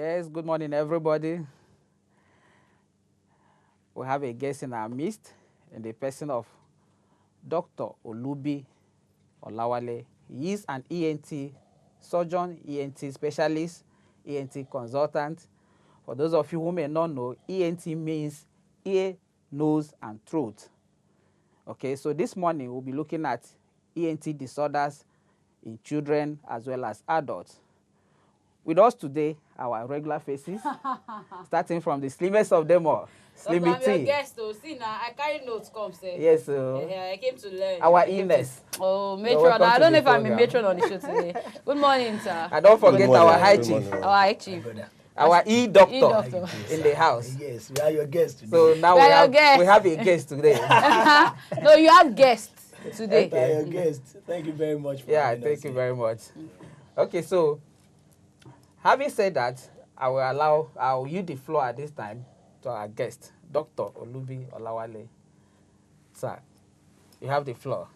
Yes, good morning, everybody. We have a guest in our midst in the person of Dr. Olubi Olawale. He is an ENT surgeon, ENT specialist, ENT consultant. For those of you who may not know, ENT means ear, nose, and throat. Okay, so this morning we'll be looking at ENT disorders in children as well as adults. With us today, our regular faces, starting from the slimmest of them all, Slimmy I'm your T. guest, though. See now, I carry notes, come say. Yes, I came to learn. our Ines. Oh, matron. I don't know if I'm a matron on the show today. Good morning, sir. And don't forget our high chief, Our high chief. our E-doctor E-doctor. in the house. Yes, we are your guests today. So now we have a guest today. No, you have guests today. We are your guests. Thank you very much for Yeah, having thank us you here. very much. Okay, so having said that, I'll yield the floor at this time to our guest, Dr. Olubi Olawale. Sir, you have the floor.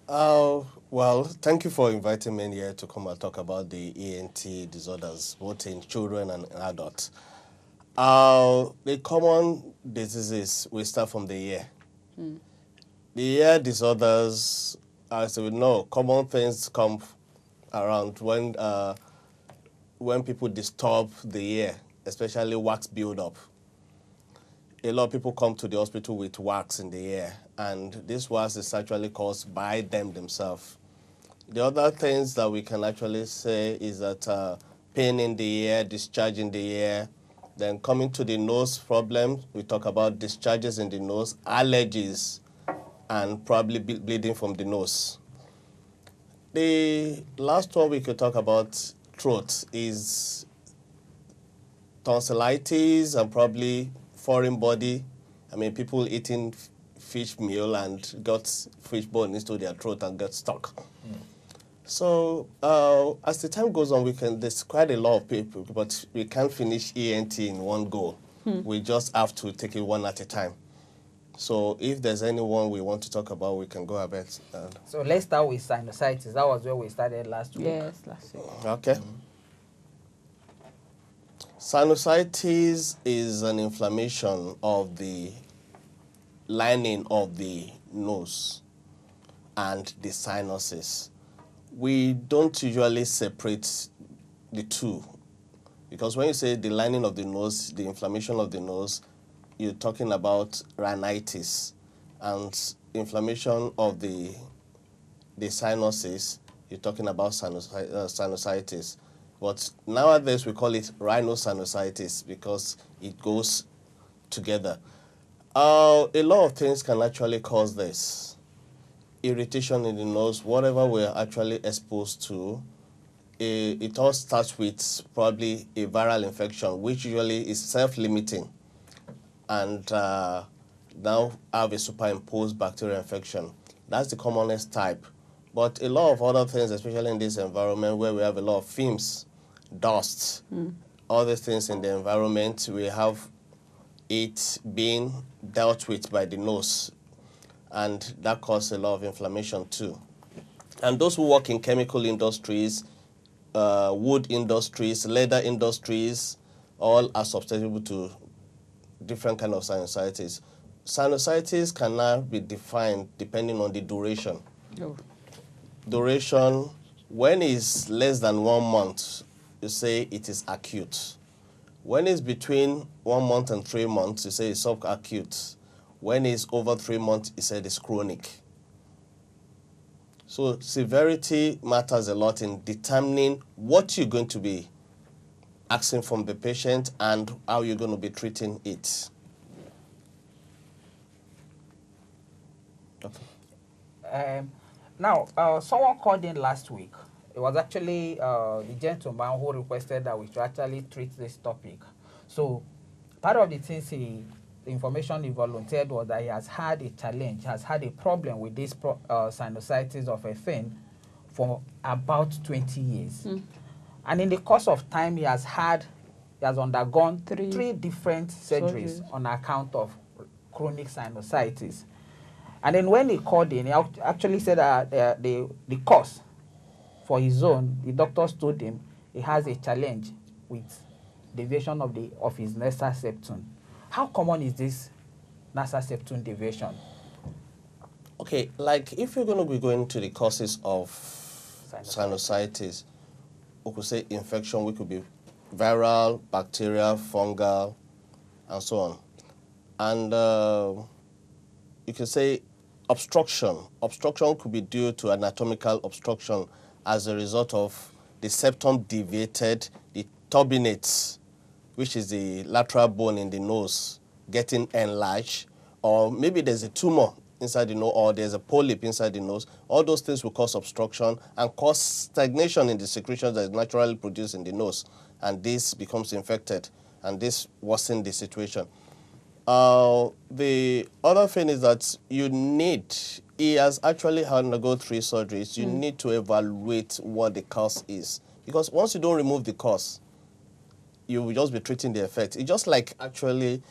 Well, thank you for inviting me here to come and talk about the ENT disorders, both in children and adults. The common diseases, we start from the ear. The ear disorders, as we know, common things come around when people disturb the ear, especially wax buildup. A lot of people come to the hospital with wax in the ear, and this wax is actually caused by them themselves. The other things that we can actually say is that pain in the ear, discharge in the ear, then coming to the nose problem, we talk about discharges in the nose, allergies, and probably bleeding from the nose. The last one we could talk about throat is tonsillitis and probably foreign body. I mean, people eating fish meal and got fish bone into their throat and get stuck. So as the time goes on, there's quite a lot of people, but we can't finish ENT in one go. We just have to take it one at a time. So if there's anyone we want to talk about, we can go ahead. So let's start with sinusitis. That was where we started last week. Yes, last week. Okay. Sinusitis is an inflammation of the lining of the nose and the sinuses. We don't usually separate the two, because when you say the lining of the nose, the inflammation of the nose, you're talking about rhinitis, and inflammation of the sinuses, you're talking about sinusitis. But nowadays we call it rhinosinusitis because it goes together. A lot of things can actually cause this. Irritation in the nose, whatever we're actually exposed to, it all starts with probably a viral infection, which usually is self-limiting, and now have a superimposed bacterial infection. That's the commonest type. But a lot of other things, especially in this environment where we have a lot of fumes, dust, other things in the environment, we have it being dealt with by the nose, and that causes a lot of inflammation too. And those who work in chemical industries, wood industries, leather industries, all are susceptible to different kind of sinusitis. Sinusitis can now be defined depending on the duration. Duration, when it's less than 1 month, you say it is acute. When it's between 1 month and 3 months, you say it's subacute. When it's over 3 months, you say it's chronic. So severity matters a lot in determining what you're going to be asking from the patient and how you're going to be treating it. Now, someone called in last week. It was actually the gentleman who requested that we should actually treat this topic. So part of the things the information he volunteered was that he has had a challenge, has had a problem with this sinusitis of a thing for about 20 years. And in the course of time, he has undergone three different surgeries on account of chronic sinusitis. And then when he called in, he actually said that the cause for his own, the doctors told him he has a challenge with deviation of his nasal septum. How common is this nasal septum deviation? Okay, like if you're going to be going to the causes of sinusitis, we could say infection, which could be viral, bacterial, fungal, and so on. And you can say obstruction. Obstruction could be due to anatomical obstruction as a result of the septum deviated, the turbinates, which is the lateral bone in the nose, getting enlarged, or maybe there's a tumor inside the nose, or there's a polyp inside the nose. All those things will cause obstruction and cause stagnation in the secretions that is naturally produced in the nose, and this becomes infected, and this worsens the situation. The other thing is that he has actually undergone 3 surgeries. You need to evaluate what the cause is, because once you don't remove the cause, you will just be treating the effect. It's just like actually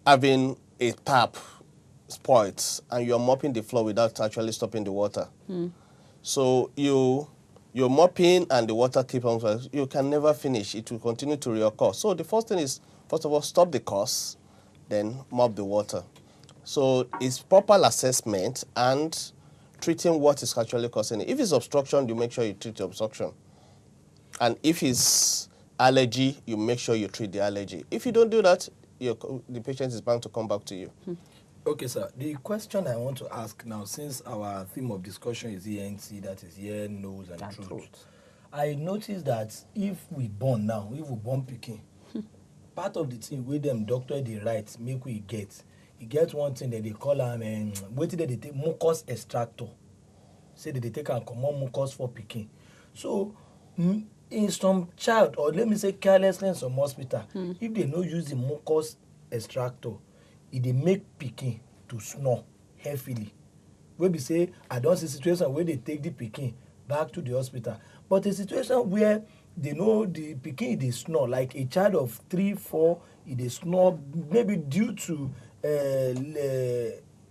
having a tap spoiled and you're mopping the floor without actually stopping the water. So you're mopping and the water keeps on, you can never finish. It will continue to reoccur. So the first thing is, first of all, stop the cause, then mop the water. So it's proper assessment and treating what is actually causing it. If it's obstruction, you make sure you treat the obstruction. And if it's allergy, you make sure you treat the allergy. If you don't do that, the patient is bound to come back to you. Okay, sir. The question I want to ask now, since our theme of discussion is ENT, that is ear, nose, and throat, I noticed that if we born pikin, part of the thing with them doctor they write make we get one thing that they call them waiting that they take mucus extractor. Say that they take and common mucus for pikin. So in some child, or let me say carelessly in some hospital, if they no use the mucus extractor, they make pikin to snore heavily. Where we say I don't see situation where they take the pikin back to the hospital, but a situation where they know the pikin they snore, like a child of 3, 4, they snore maybe due to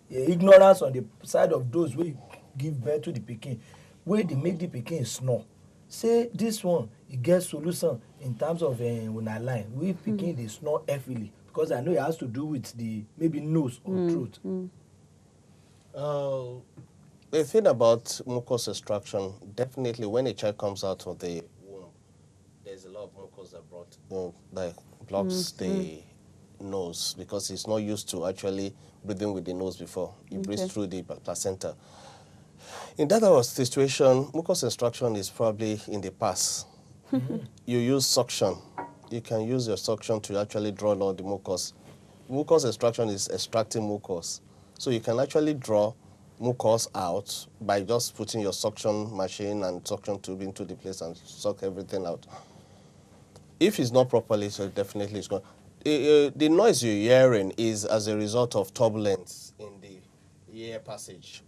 ignorance on the side of those who give birth to the pikin, where they make the pikin snore. Say this one, it gets solution in terms of una line. We pikin they snore heavily, because I know it has to do with the maybe nose or throat. The thing about mucus extraction, definitely when a child comes out of the womb, there's a lot of mucus that blocks the nose, because it's not used to actually breathing with the nose before. It breathes through the placenta. In that type of situation, mucus extraction is probably in the past. You use suction. You can use your suction to actually draw out the mucus. Mucus extraction is extracting mucus. So you can actually draw mucus out by just putting your suction machine and suction tube into the place and suck everything out. If it's not properly, so definitely it's going. The noise you're hearing is as a result of turbulence in the air passage.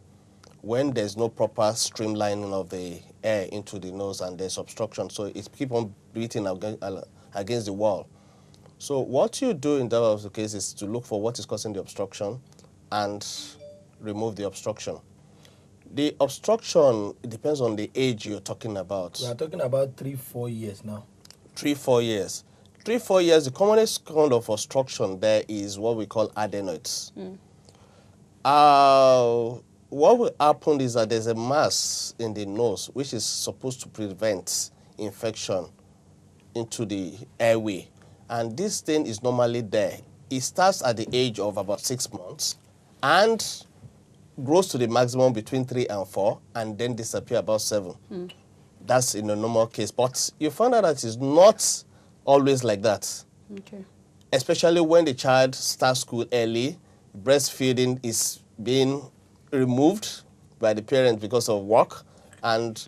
When there's no proper streamlining of the air into the nose and there's obstruction, so it keeps on beating against the wall. So what you do in that case is to look for what is causing the obstruction and remove the obstruction. The obstruction depends on the age you're talking about. We are talking about 3, 4 years now. 3, 4 years. 3, 4 years, the commonest kind of obstruction there is what we call adenoids. What will happen is that there's a mass in the nose which is supposed to prevent infection into the airway. And this thing is normally there. It starts at the age of about 6 months and grows to the maximum between 3 and 4 and then disappear about 7. That's in a normal case. But you find out that it's not always like that. Okay. Especially when the child starts school early, breastfeeding is being removed by the parents because of work, and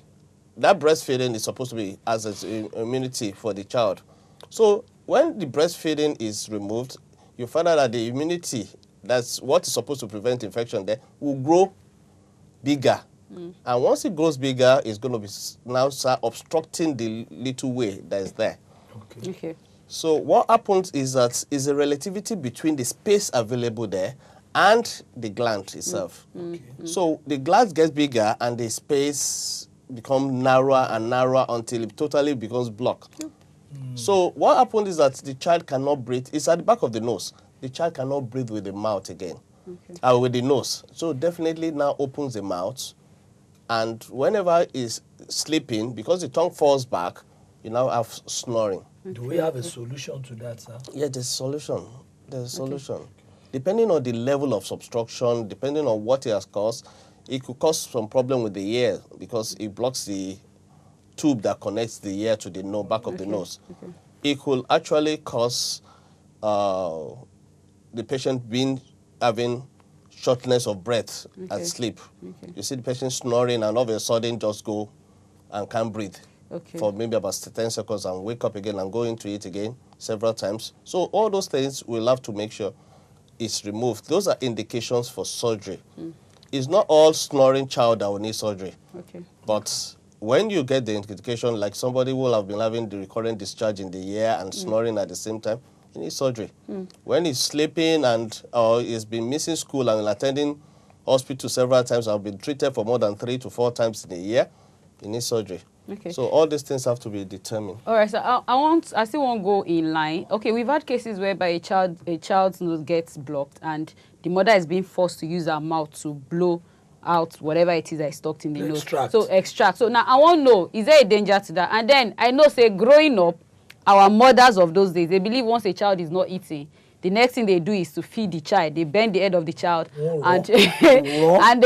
that breastfeeding is supposed to be as an immunity for the child. So when the breastfeeding is removed, you find out that the immunity, that's what is supposed to prevent infection there, will grow bigger. And once it grows bigger, it's going to be now start obstructing the little way that is there. Okay. So what happens is that is a relativity between the space available there and the gland itself. So the gland gets bigger and the space becomes narrower and narrower until it totally becomes blocked. So what happened is that the child cannot breathe. It's at the back of the nose. The child cannot breathe with the mouth again, with the nose. So definitely now opens the mouth, and whenever he's sleeping, because the tongue falls back, you now have snoring. Do we have a solution to that, sir? Yeah, there's a solution. There's a solution. Depending on the level of obstruction, depending on what it has caused, it could cause some problem with the ear because it blocks the tube that connects the ear to the back of the nose. It could actually cause the patient having shortness of breath and sleep. You see the patient snoring and all of a sudden just go and can't breathe for maybe about 10 seconds and wake up again and go into it again several times. So all those things we'll have to make sure it's removed. Those are indications for surgery. It's not all snoring child that will need surgery. But when you get the indication, like somebody will have been having the recurrent discharge in the ear and snoring at the same time, he needs surgery. When he's sleeping and he's been missing school and attending hospital several times, I've been treated for more than 3 to 4 times in a year, he needs surgery. So all these things have to be determined. All right, so I still won't go in line. Okay, we've had cases whereby a child's nose gets blocked and the mother is being forced to use her mouth to blow out whatever it is that is stuck in the nose. So extract. So now I want to know, is there a danger to that? And then I know, say, growing up, our mothers of those days, they believe once a child is not eating, the next thing they do is to feed the child. They bend the head of the child and and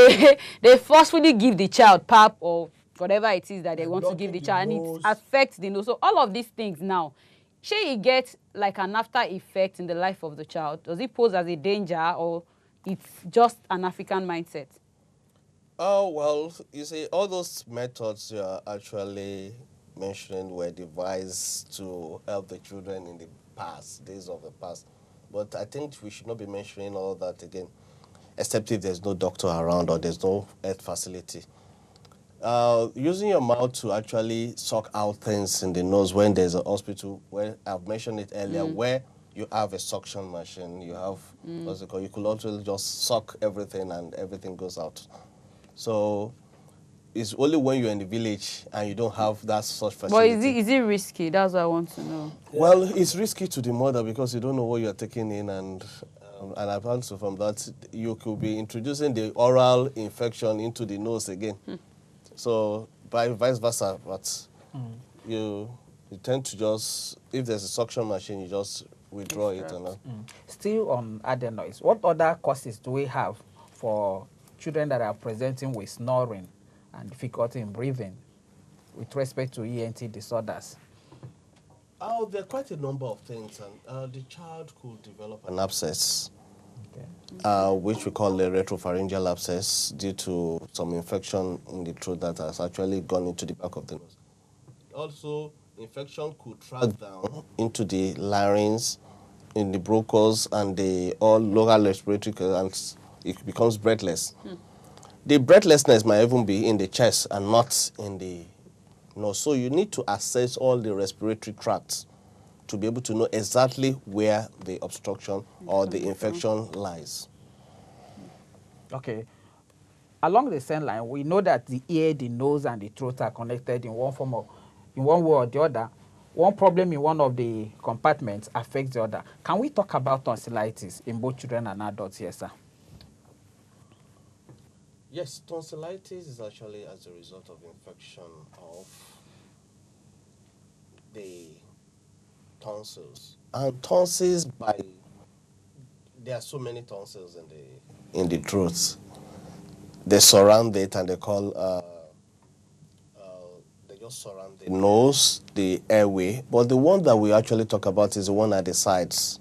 they forcefully give the child pap or whatever it is that they want to give the child, and it affects the nose. So all of these things now, should it get like an after effect in the life of the child? Does it pose as a danger, or it's just an African mindset? Oh, well, you see, all those methods you are actually mentioning were devised to help the children in the past, days of the past. But I think we should not be mentioning all that again, except if there's no doctor around or there's no health facility. Using your mouth to actually suck out things in the nose when there's a hospital, where I've mentioned it earlier, where you have a suction machine, you have, what's it called, you could also just suck everything and everything goes out. So it's only when you're in the village and you don't have that such facility. But is it risky? That's what I want to know. Well, it's risky to the mother because you don't know what you're taking in, and apart from that, you could be introducing the oral infection into the nose again. So vice versa, but you tend to just, if there's a suction machine, you just withdraw it. Still on adenoids, what other causes do we have for children that are presenting with snoring and difficulty in breathing with respect to ENT disorders? Oh, there are quite a number of things, and the child could develop an abscess, which we call a retropharyngeal abscess, due to some infection in the throat that has actually gone into the back of the nose. Also, infection could track down into the larynx, in the bronchus, and the all lower respiratory, and it becomes breathless. The breathlessness might even be in the chest and not in the nose. So you need to assess all the respiratory tracts to be able to know exactly where the obstruction or the infection lies. Okay. Along the same line, we know that the ear, the nose, and the throat are connected in one way or the other. One problem in one of the compartments affects the other. Can we talk about tonsillitis in both children and adults here, sir? Yes, tonsillitis is actually as a result of infection of the tonsils. And tonsils, there are so many tonsils in the throat. They surround it, and they just surround the nose, the airway. But the one that we actually talk about is the one at the sides,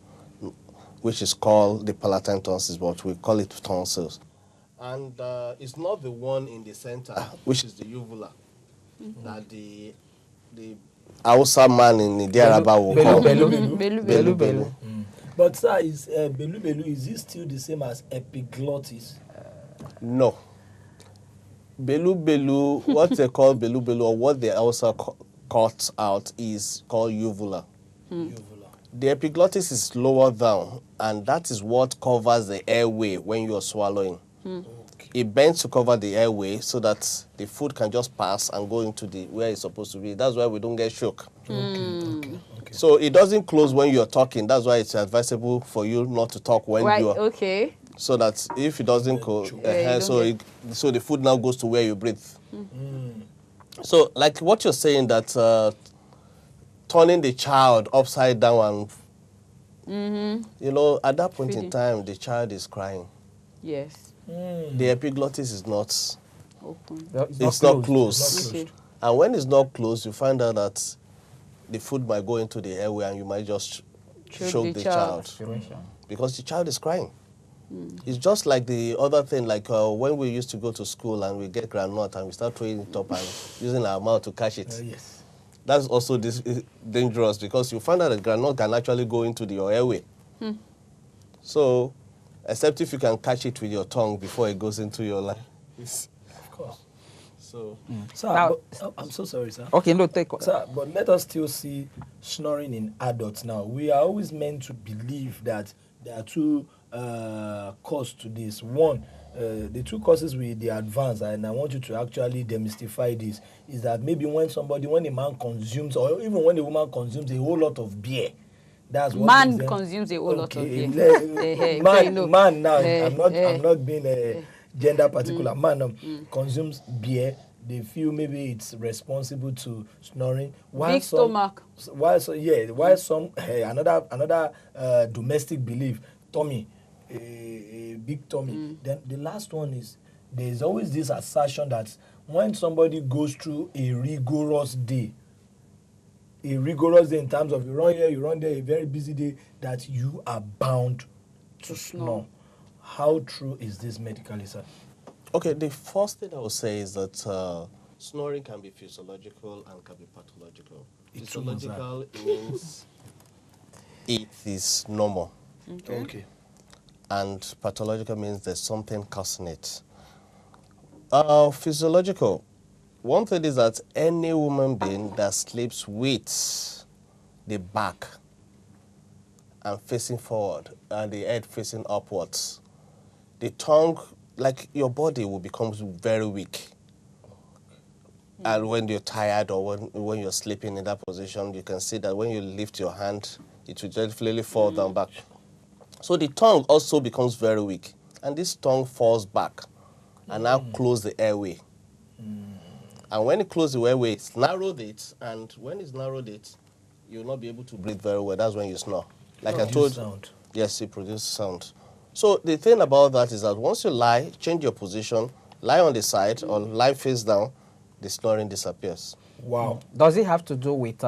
which is called the palatine tonsils, but we call it tonsils. And it's not the one in the center, which is the uvula, that the Hausa man in the Araba will call Belu. But sir, is belu, is it still the same as epiglottis? No. Belu, what they call belu, or what they also cut out, is called uvula. Uvula. The epiglottis is lower down, and that is what covers the airway when you are swallowing. It bends to cover the airway so that the food can just pass and go into where it's supposed to be. That's why we don't get shook. So it doesn't close when you're talking. That's why it's advisable for you not to talk when Right, you're... okay. So that if it doesn't close, so the food now goes to where you breathe. So like what you're saying, that turning the child upside down and, you know, at that point in time, the child is crying. Yes. The epiglottis is not... Open. It's not closed. It's not closed. Okay. And when it's not closed, you find out that the food might go into the airway and you might just choke the child. Because the child is crying. It's just like the other thing, like when we used to go to school and we get groundnut and we start throwing it up and using our mouth to catch it. Yes. That's also dangerous because you find out that groundnut can actually go into your airway. So, except if you can catch it with your tongue before it goes into your life. Of course. So, Sir, Now- I'm so sorry, sir. Okay, no, take. Sir, but let us still see snoring in adults now. We are always meant to believe that there are two causes to this. One, the two causes with the advance, and I want you to actually demystify this, is that maybe when a man consumes, or even when a woman consumes a whole lot of beer, that's what Man gives them- consumes a whole lot of Okay, beer. man now, I'm not being gender particular. Man consumes beer. They feel maybe it's responsible to snoring. Big stomach. Why some another domestic belief, tummy, a big tummy. Then the last one is there's always this assertion that when somebody goes through a rigorous day in terms of you run here, you run there, a very busy day, that you are bound to snore. How true is this medically, sir? okay, the first thing I would say is that snoring can be physiological and can be pathological. It's true, sir. Physiological means it is normal. Okay. And pathological means there's something causing it. Physiological. One thing is that any human being that sleeps with the back and facing forward and the head facing upwards, the tongue, like your body will become very weak. And when you're tired or when you're sleeping in that position, you can see that when you lift your hand, it will definitely fall down back. So the tongue also becomes very weak. And this tongue falls back and now close the airway. And when it closes the airway, it's narrowed it. And when it's narrowed it, you'll not be able to breathe very well. That's when you snore. Like I told you. Sound. Yes, it produces sound. So the thing about that is that once you lie, change your position, lie on the side or lie face down, the snoring disappears. Wow. Does it have to do with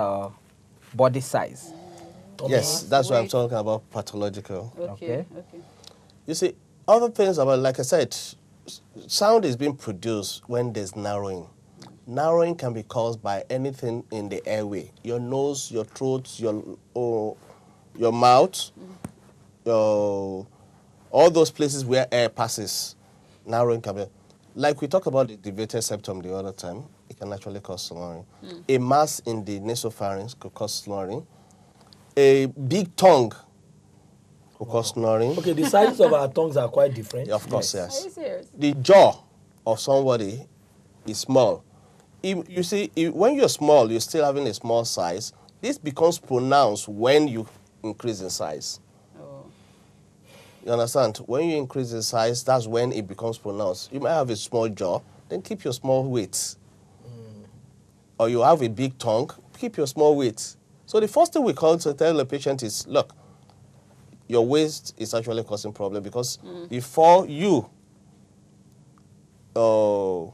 body size? Yes, that's what I'm Weight. talking about, pathological. Okay. You see, other things about, like I said, sound is being produced when there's narrowing. Narrowing can be caused by anything in the airway. Your nose, your throat, your mouth, all those places where air passes. Narrowing can be... Like we talked about the deviated septum the other time, it can actually cause snoring. A mass in the nasopharynx could cause snoring. A big tongue could cause snoring. Okay, the sizes of our tongues are quite different. Of course, Are yes. you serious? The jaw of somebody is small. You see, when you're small, you're still having a small size. This becomes pronounced when you increase in size. Oh. You understand? When you increase in size, that's when it becomes pronounced. You might have a small jaw, then keep your small weight. Or you have a big tongue, keep your small weight. So the first thing we call to tell the patient is, look, your waist is actually causing problem because before you grew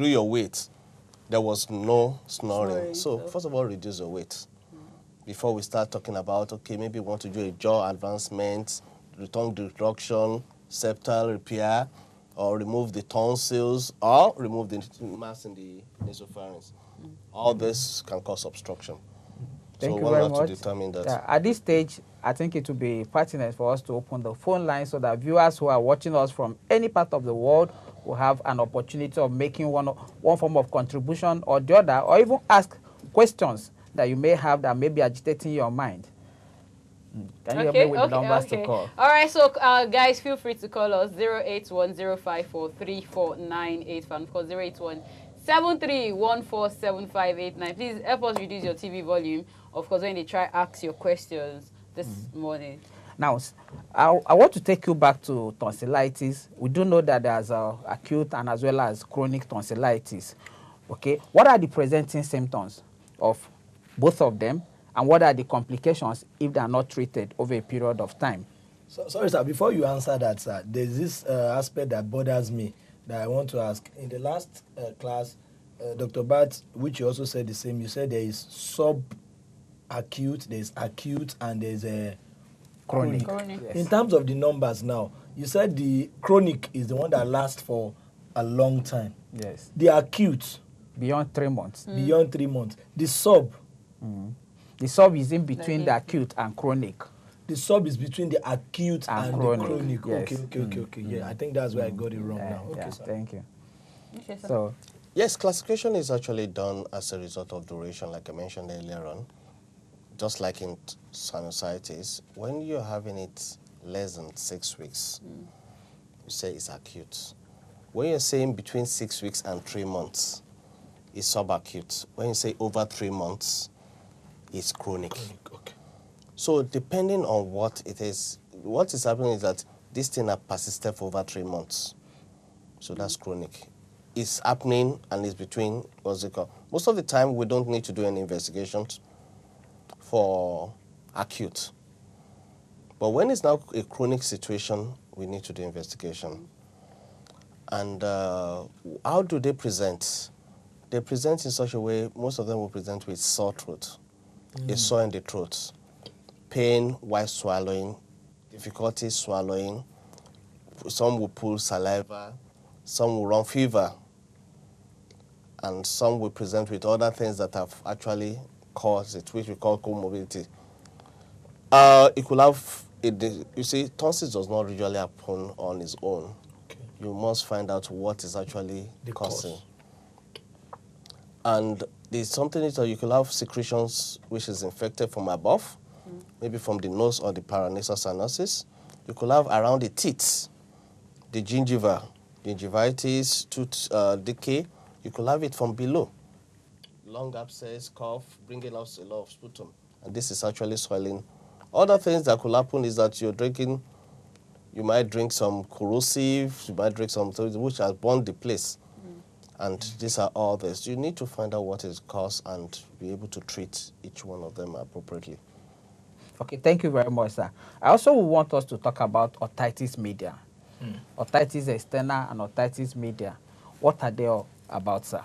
your weight, there was no snoring. So first of all, reduce your weight. Before we start talking about, okay, maybe we want to do a jaw advancement, tongue reduction, septal repair, or remove the tonsils, or remove the mass in the nasopharynx. All this can cause obstruction. Thank so you one very has much. to determine that. Yeah, at this stage, I think it would be pertinent for us to open the phone line so that viewers who are watching us from any part of the world will have an opportunity of making one form of contribution or the other, or even ask questions that you may have that may be agitating your mind. Can you help me with the numbers to call? All right, so guys, feel free to call us 08105434985 and of course 73147589. Please help us reduce your TV volume. Of course, when they try ask your questions this morning. Now, I want to take you back to tonsillitis. We do know that there's acute and as well as chronic tonsillitis. Okay, what are the presenting symptoms of both of them, and what are the complications if they are not treated over a period of time? So, sorry, sir, before you answer that, sir, there's this aspect that bothers me that I want to ask. In the last class, Dr. Bat, which you also said the same, you said there is sub-acute, there's acute, and there's a chronic. Yes. In terms of the numbers now, you said the chronic is the one that lasts for a long time. Yes. The acute, Beyond 3 months. beyond 3 months. The sub is in between the acute and chronic. The sub is between the acute and chronic. the chronic. Yes. Okay. Yeah, I think that's where I got it wrong now. Okay, Yeah, sir. thank you. Okay, sir. So, Yes, classification is actually done as a result of duration, like I mentioned earlier on. Just like in sinusitis, when you're having it less than 6 weeks, you say it's acute. When you're saying between 6 weeks and 3 months, it's subacute. When you say over 3 months, it's chronic. Okay. So depending on what it is, what is happening is that this thing has persisted for over 3 months. So that's chronic. It's happening and it's between, what's it called? Most of the time, we don't need to do any investigations for acute. But when it's now a chronic situation, we need to do investigation. And how do they present? They present in such a way, most of them will present with sore throat, a sore in the throat, pain while swallowing, difficulty swallowing. Some will pull saliva, some will run fever, and some will present with other things that have actually caused it, which we call comorbidity. It could have, you see, tonsils does not usually happen on its own. Okay. You must find out what is actually The causing. cause. And there's something that you could have secretions which is infected from above, maybe from the nose or the paranasal sinuses. You could have around the teeth, the gingiva, gingivitis, tooth decay. You could have it from below. Lung abscess, cough, bringing out a lot of sputum. And this is actually swelling. Other things that could happen is that you're drinking, you might drink some corrosive, you might drink some things which has burned the place. And these are all this. You need to find out what is caused and be able to treat each one of them appropriately. okay, thank you very much, sir. I also want us to talk about otitis media. Otitis externa and otitis media. What are they all about, sir?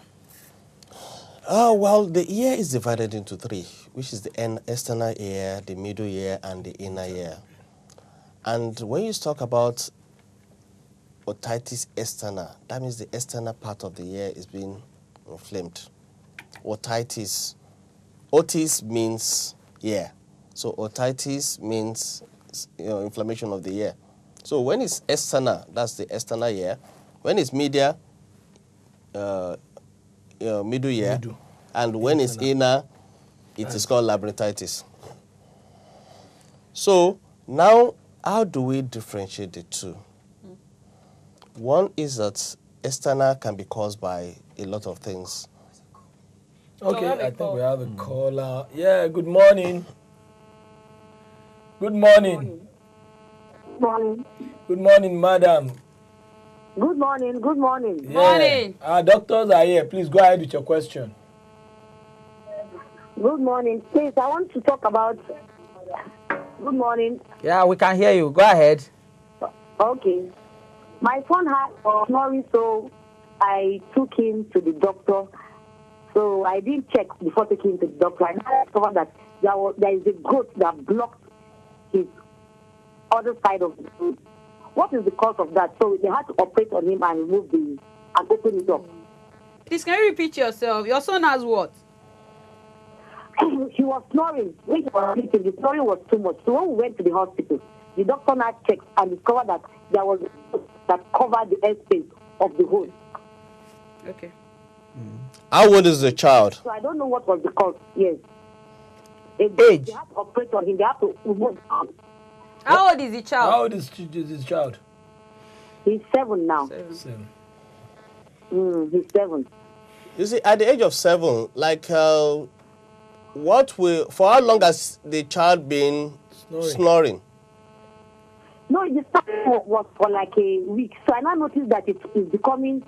Well, the ear is divided into three, which is the external ear, the middle ear, and the inner ear. And when you talk about otitis externa, that means the external part of the ear is being inflamed. Otitis, otis means ear. So otitis means inflammation of the ear. So when it's external, that's the external ear. When it's media, middle ear. Middle. And when it's inner, it is called labyrinthitis. So now, how do we differentiate the two? One is that external can be caused by a lot of things. Okay, have a I think call. we have a caller. Yeah, good morning. Good morning. Morning. Good morning, madam. Good morning. Good morning. Yeah. Morning. Our doctors are here. Please go ahead with your question. Good morning. Please, I want to talk about. Good morning. Yeah, we can hear you. Go ahead. Okay. My son had snoring, so I took him to the doctor. So I didn't check before taking him to the doctor. And I discovered that there is a growth that blocked his other side of the foot. What is the cause of that? So they had to operate on him and remove and open it up. Please, can you repeat yourself? Your son has what? He was snoring. When he was sleeping, the snoring was too much. So when we went to the hospital, the doctor now checked and discovered that there was that covered the airspace of the hole. Okay. How old is the child? So I don't know what was the cause. Yes. Age. They have to operate on him. They have to remove him. How old is the child? How old is this child? He's 7 now. 7. He's 7. You see, at the age of 7, like, for how long has the child been snoring? No, the starting was for like a week. So I now noticed that it is becoming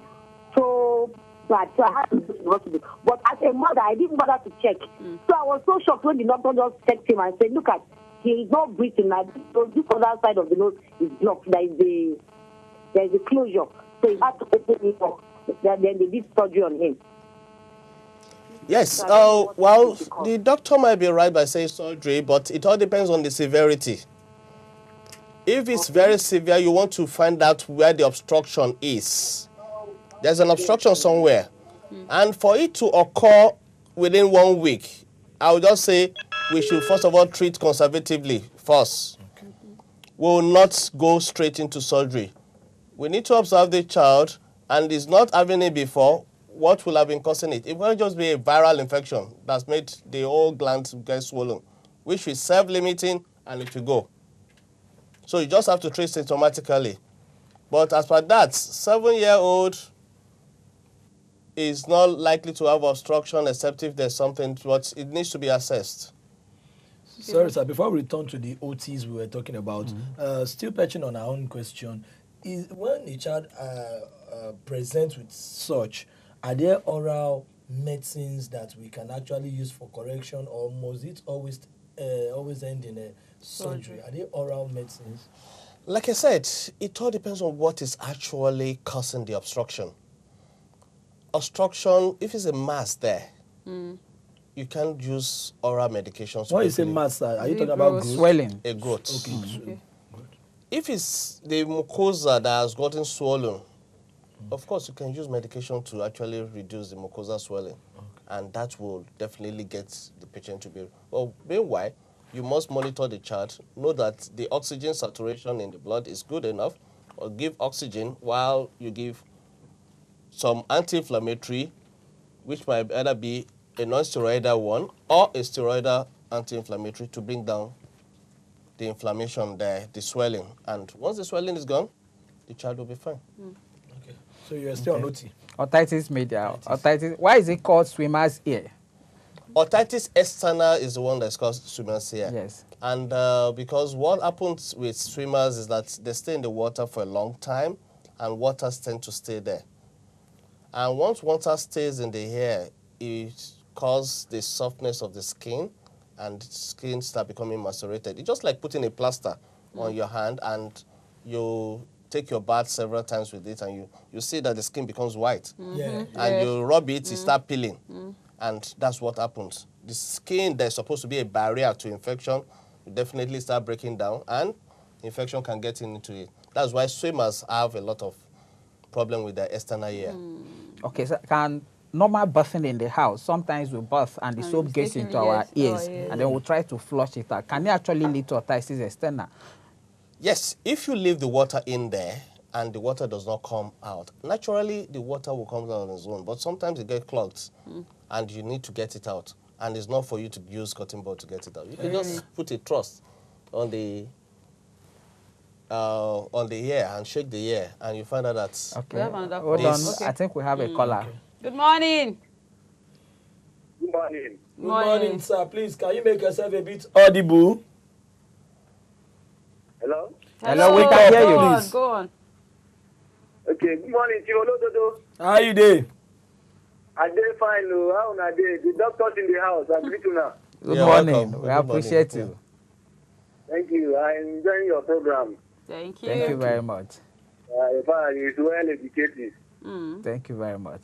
so bad. So I had to go to the hospital. But as a mother, I didn't bother to check. So I was so shocked when the doctor just checked him and said, look at, he is not breathing. So this other side of the nose is blocked. There is a closure. So he had to open it up. Then they did surgery on him. Yes, well, the doctor might be right by saying surgery, but it all depends on the severity. If it's very severe, you want to find out where the obstruction is. There's an obstruction somewhere. And for it to occur within 1 week, I would just say we should first of all treat conservatively first. We will not go straight into surgery. We need to observe the child, and is not having it before, what will have been causing it? It will just be a viral infection that's made the whole gland get swollen, which is self-limiting and it will go. So you just have to treat symptomatically. But as per that, 7-year-old is not likely to have obstruction except if there's something, but it needs to be assessed. Sorry, sir, before we return to the OTs we were talking about, still patching on our own question, is when a child presents with such, are there oral medicines that we can actually use for correction, or must it always end in a surgery? Are there oral medicines? Like I said, it all depends on what is actually causing the obstruction. Obstruction, if it's a mass there, you can't use oral medications. What is a mass? Are you talking about growth? Swelling. A growth. Okay. If it's the mucosa that has gotten swollen, of course, you can use medication to actually reduce the mucosa swelling. And that will definitely get the patient to be... Well, meanwhile, you must monitor the child, know that the oxygen saturation in the blood is good enough, or give oxygen while you give some anti-inflammatory, which might either be a non-steroidal one or a steroidal anti-inflammatory to bring down the inflammation there, the swelling. And once the swelling is gone, the child will be fine. Okay. So you're still on OT? Otitis media. Otitis. Why is it called swimmer's ear? Otitis externa is the one that's called swimmer's ear. Yes. And because what happens with swimmers is that they stay in the water for a long time, and waters tend to stay there. And once water stays in the hair, it causes the softness of the skin, and skin start becoming macerated. It's just like putting a plaster on your hand, and you take your bath several times with it, and you see that the skin becomes white. And you rub it, it start peeling. And that's what happens. The skin that's supposed to be a barrier to infection will definitely start breaking down, and infection can get into it. That's why swimmers have a lot of problem with their external ear. Okay, so can normal birthing in the house, sometimes we birth and the soap gets into our ears, and then we try to flush it out. Can it actually lead to otitis externa? Yes, if you leave the water in there and the water does not come out, naturally the water will come down on its own, but sometimes it gets clogged and you need to get it out. And it's not for you to use cotton ball to get it out. You can just put a truss on the ear and shake the ear, and you find out that... Okay, We have another hold caller. on. Okay. I think we have a caller. Okay. Good morning. Good morning. Good morning, sir. Please, can you make yourself a bit audible? Hello? Hello, we can hear you. Go on, Please. go on. Okay, good morning, Chiolo. How are you doing? I did fine, how are you? The doctors in the house, I'm greeting now. Good Yeah, morning. welcome. We Good morning. appreciate you. Thank you. I'm enjoying your program. Thank you. Thank you very much. In fact, it's well educated. Thank you very much.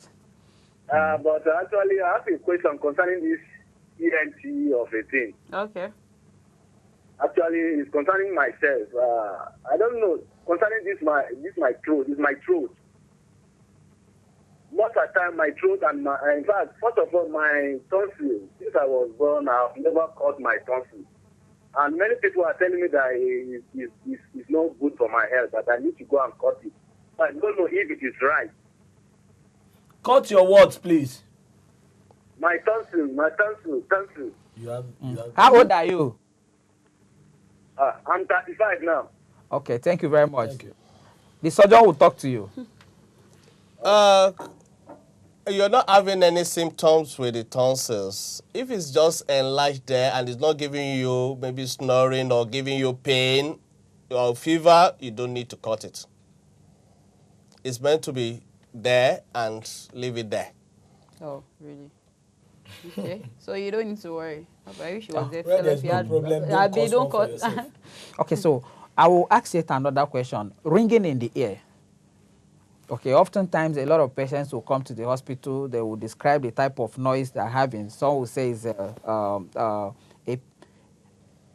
But actually, I have a question concerning this ENT of a thing. Okay. Actually, it's concerning myself. I don't know. Concerning my throat. Most of the time, my throat and in fact, first of all, my tonsil. Since I was born, I've never cut my tonsil. And many people are telling me that it's not good for my health, that I need to go and cut it. I don't know if it is right. Cut your words, please. My tonsil. You have. How old are you? I'm 35 now. Okay, thank you very much. Thank you. The surgeon will talk to you. you're not having any symptoms with the tonsils. If it's just enlarged there and it's not giving you maybe snoring or giving you pain or fever, you don't need to cut it. It's meant to be there and leave it there. Oh, really? Okay. So you don't need to worry. I wish you was there. Where there's no problem, don't cause one for yourself. Okay, so I will ask yet another question. Ringing in the ear. Okay, oftentimes a lot of patients will come to the hospital, they will describe the type of noise they're having. Some will say it's a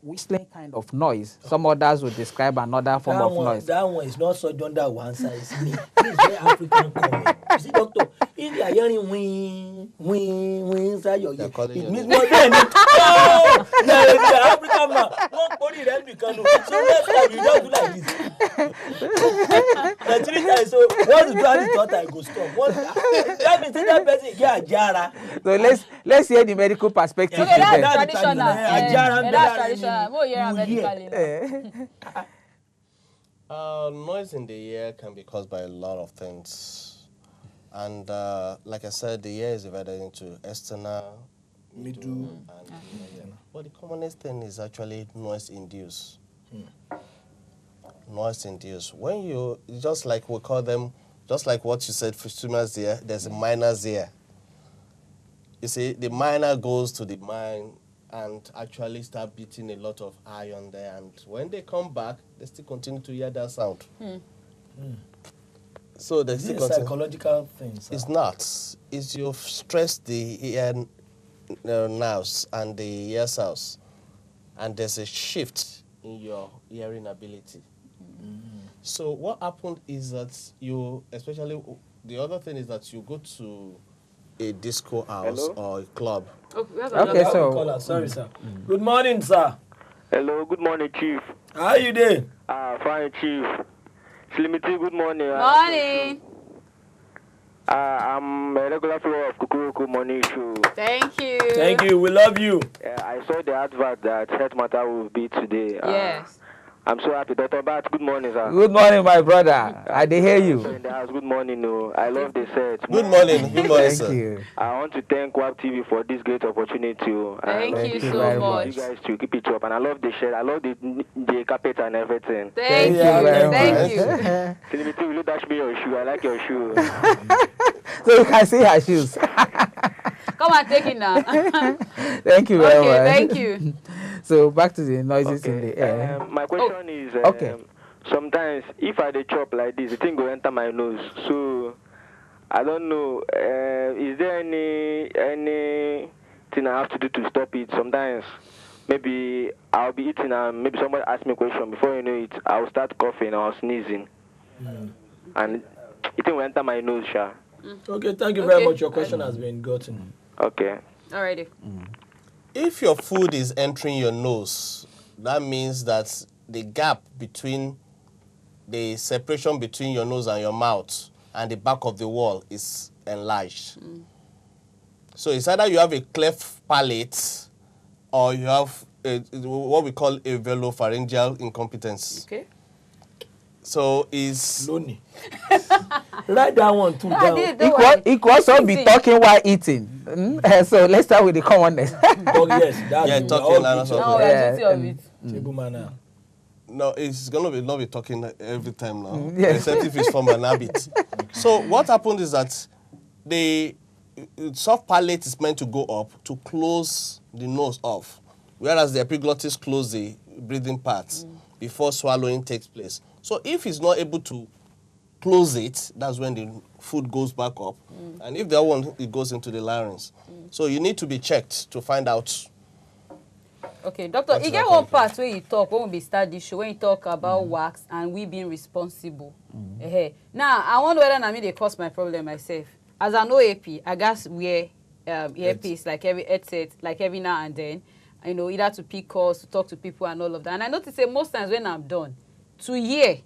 whistling kind of noise. Some others will describe another form of noise. That one is not so John that one side. It's me. It's very African common. You see, doctor, if you are hearing wing inside your ear, it means more than it. Oh, the African man. One body then become so next time you don't do like this. The 3 times, so once you do the third time, go stop. That means that person get a jara. So let's hear the medical perspective. Okay, today. that's traditional. That's traditional. Noise in the ear can be caused by a lot of things. And like I said, the ear is divided into external, middle, and inner. But the commonest thing is actually noise-induced. Noise-induced. When you, just like we call them, just like what you said, Fustuma's ear, there's a minor's ear. You see, the minor goes to the mind and actually start beating a lot of iron there. And when they come back, they still continue to hear that sound. So they still It's a psychological thing, sir. It's not. It's you've stressed the ear nerves and the ear cells. And there's a shift in your hearing ability. So what happened is that you, especially, the other thing is that you go to a disco house or a club. Okay, so sorry, sir. Good morning, sir. Hello, good morning, Chief. How you doing? Fine, Chief. Slimity, good morning. Morning. I'm a regular follower of Kukuruku Morning Show. Thank you. Thank you. We love you. I saw the advert that Health Matta will be today. Yes. I'm so happy. Dr. Bat, good morning, sir. good morning, my brother. I did hear you. In the house, good morning. No. I love the set. Good morning. Good morning, Thank sir. you. I want to thank wapTV for this great opportunity. Thank And you you so very much. you guys to keep it up. And I love the shed. I love the carpet and everything. Thank you. very Thank much. you. Slimity, will you dash me your shoe? I like your shoe. So you can see her shoes. Come and take it now. Thank you very much. Thank you. So back to the noises in the air. My question is, okay. Sometimes if I dey chop like this, the thing go enter my nose. So I don't know. Is there anything I have to do to stop it? Sometimes maybe I'll be eating and maybe somebody asks me a question. Before you know it, I'll start coughing or sneezing, and it will enter my nose, sha. Okay, thank you very much. Your question has been gotten. Okay. Alrighty. If your food is entering your nose, that means that the gap between the separation between your nose and your mouth and the back of the wall is enlarged. So it's either you have a cleft palate or you have what we call a velopharyngeal incompetence. Okay. So is Lonely. Write that one too down. He could also be talking while eating. So let's start with the commonness. Oh, yes, that's talking and also. Table manner. No, it's going to not be talking every time now, Yes. except if it's from an habit. So what happened is that the soft palate is meant to go up to close the nose off, whereas the epiglottis close the breathing parts before swallowing takes place. So if it's not able to close it, that's when the food goes back up. And if the other one, it goes into the larynx. So you need to be checked to find out. Okay, doctor, you get one part where you talk, when we start this show, when you talk about wax and we being responsible. Now, I wonder whether I mean they cause my problem myself. As an OAP, I guess wear earpiece like every headset, like every now and then, you know, either to pick calls, to talk to people and all of that. And I notice that most times when I'm done, to hear,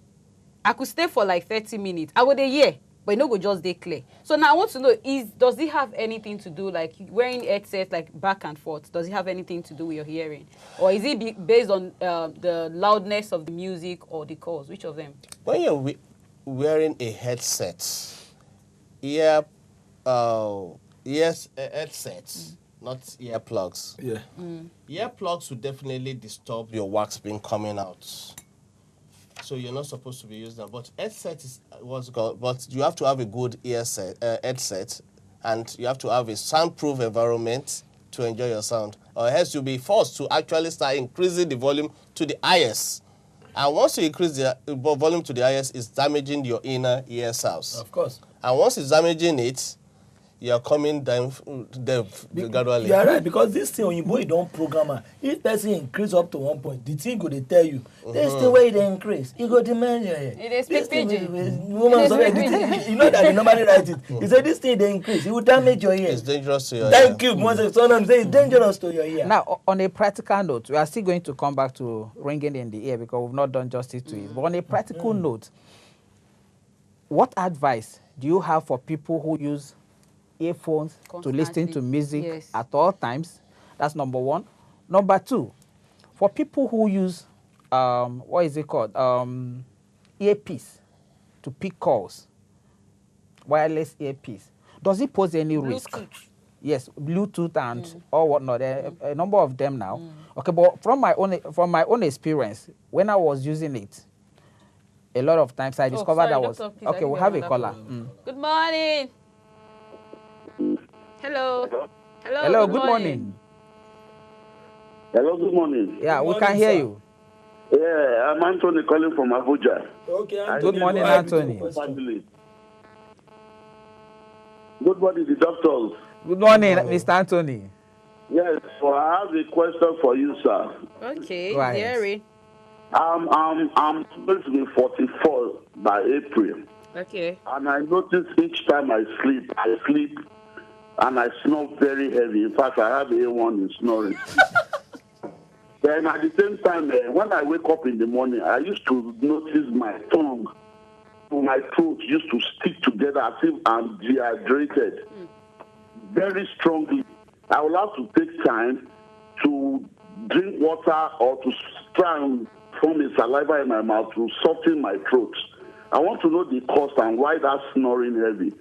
I could stay for like 30 minutes. I go there hear, but it no go just dey clear. So now I want to know, does it have anything to do, like wearing headsets like back and forth, does it have anything to do with your hearing? Or is it based on the loudness of the music or the calls? Which of them? When you're wearing a headset, ear headsets, not earplugs. Yeah. Earplugs will definitely disturb your wax being coming out. So you're not supposed to be using them. But headset is what's called, but you have to have a good headset, and you have to have a soundproof environment to enjoy your sound. Or else you'll be forced to actually start increasing the volume to the highest. And once you increase the volume to the highest, it's damaging your inner ear cells. Of course. And once it's damaging it, you're coming down gradually. You're right, because this thing, when you don't program it, if person increase up to 1 point, the thing go they tell you, this thing where they increase, you go demand your head. It is speak pidgin. You know that they normally write it. He said this thing they increase, it will damage your ear. It's dangerous to your ear. Thank you. Someone say it's dangerous to your ear. Now, on a practical note, we are still going to come back to ringing in the ear because we've not done justice to it. But on a practical note, what advice do you have for people who use earphones to listen to music at all times? That's number one. Number two, for people who use what is it called, earpiece to pick calls, wireless earpiece, does it pose any risk? Yes, Bluetooth and or whatnot. A number of them now. Okay, but from my own experience, when I was using it, a lot of times I discovered that was Doctor, please, okay. We'll have a caller. Good morning. Hello. Hello. Good morning. Hello, good morning. Yeah, Good we morning, can hear sir. you. Yeah, I'm Anthony calling from Abuja. Okay, Good morning, Anthony. Family. Good morning, the doctors. Good morning, Mr. Anthony. Yes, so I have a question for you, sir. Okay, Right. Jerry. I'm supposed to be 44 by April, Okay. and I notice each time I sleep and I snore very heavy. In fact, I have A1 in snoring. Then at the same time, when I wake up in the morning, I used to notice my tongue, my throat used to stick together as if I'm dehydrated very strongly. I will have to take time to drink water or to try and form a saliva in my mouth to soften my throat. I want to know the cause and why that's snoring heavy.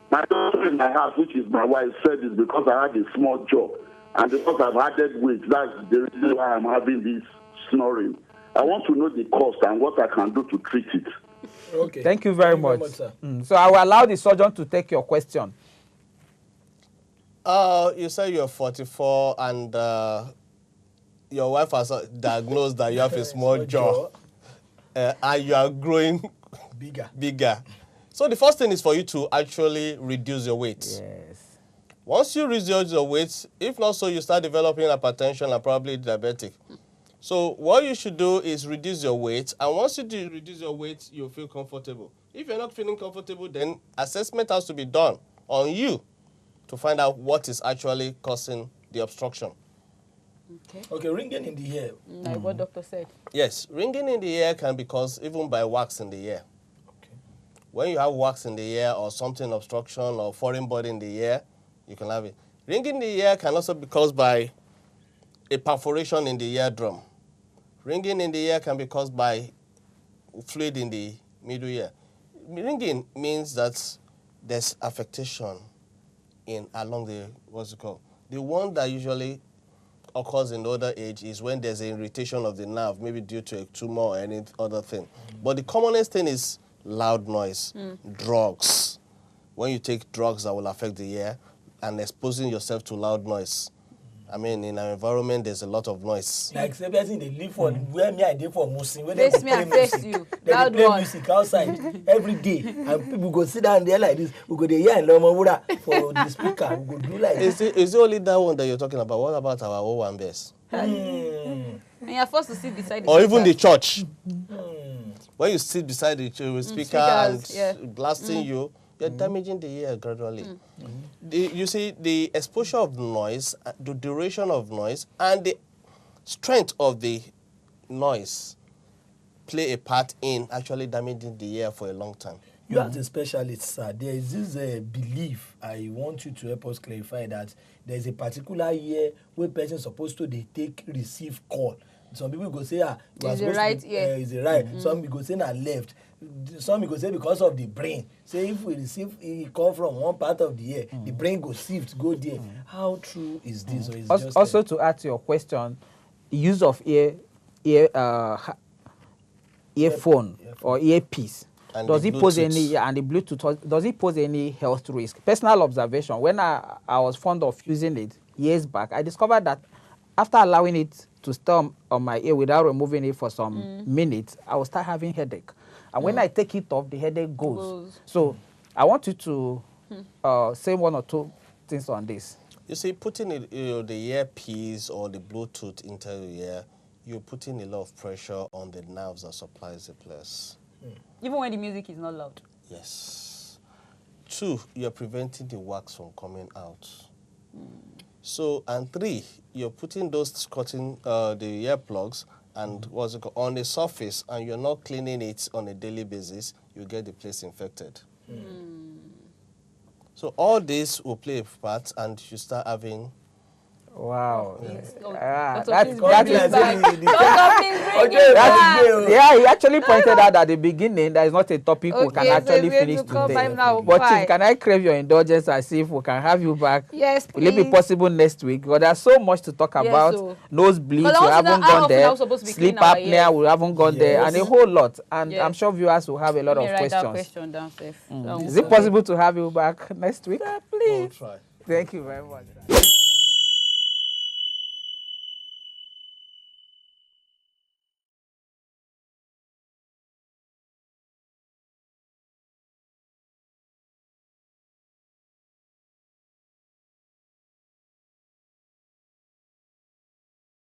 My daughter in my house, which is my wife, said it's because I had a small jaw. And because I've added weight, that's the reason why I'm having this snoring. I want to know the cause and what I can do to treat it. Okay. Thank you very much. sir. So I will allow the surgeon to take your question. You say you're 44 and your wife has diagnosed that you have a small jaw and you are growing bigger. So the first thing is for you to actually reduce your weight. Yes. Once you reduce your weight, if not so, you start developing hypertension and probably diabetic. So what you should do is reduce your weight, and once you do reduce your weight, you'll feel comfortable. If you're not feeling comfortable, then assessment has to be done on you to find out what is actually causing the obstruction. Okay, ringing in the ear. Like what doctor said. Yes, ringing in the ear can be caused even by wax in the ear. Okay. When you have wax in the ear or something obstruction or foreign body in the ear, you can have it. Ringing in the ear can also be caused by a perforation in the eardrum. Ringing in the ear can be caused by fluid in the middle ear. Ringing means that there's affectation along the, what's it called? The one that usually occurs in older age is when there's an irritation of the nerve, maybe due to a tumor or any other thing. But the commonest thing is loud noise, drugs. When you take drugs that will affect the ear and exposing yourself to loud noise. I mean, in our environment, there's a lot of noise. Like say person they live for where me I dey for Musin, where Face they me play and face music. you. They Loud play one. music outside every day, and people go sit down there like this. We go dey hear Lomowura for the speaker. We go do like this. Is it only that one that you're talking about? What about our O1 base? And you're forced to sit beside the Or even the speaker. church? When you sit beside the speaker speakers, and blasting you, you're damaging the ear gradually. You see, the exposure of noise, the duration of noise, and the strength of the noise play a part in actually damaging the ear for a long time. You as a specialist, sir, there is this belief, I want you to help us clarify that there is a particular year where person supposed to they receive call some people go say Is the right ear. is the right. Some go say na left. Some go say because of the brain. Say if we receive it come from one part of the ear, the brain go shift go there. How true is this? Or is it just Also, to add to your question, use of earphone or earpiece. And Does the it pose Bluetooth. any and the Bluetooth? Does it pose any health risk? Personal observation. When I was fond of using it years back, I discovered that after allowing it to stay on my ear without removing it for some minutes, I will start having headache. And when I take it off, the headache goes. So I want you to say one or two things on this. You see, putting the earpiece or the Bluetooth into your ear, you're putting a lot of pressure on the nerves that supplies the place. Even when the music is not loud. Yes. 2, you're preventing the wax from coming out. So, and 3, you're putting those cutting the earplugs and what's it called, on the surface, and you're not cleaning it on a daily basis, you get the place infected. So all this will play a part, and you start having. Wow. Doctor, please bring That it is back. the Doctor, please bring it back. Yeah, he actually pointed out at the beginning that is not a topic we can Okay, so actually if you finish have to come today. back now, But why? Chief, can I crave your indulgence and see if we can have you back? Yes, Will it be please. possible next week? Because there's so much to talk about. so- Nosebleeds, we Because I haven't want to know how gone often there. are we supposed to be Sleep cleaning our apnea, ears? we haven't gone there. And a whole lot. And Yes. I'm sure viewers will have a lot Let of me write that questions. question down, safe. Is it possible to have you back next week? We'll try. Thank you very much.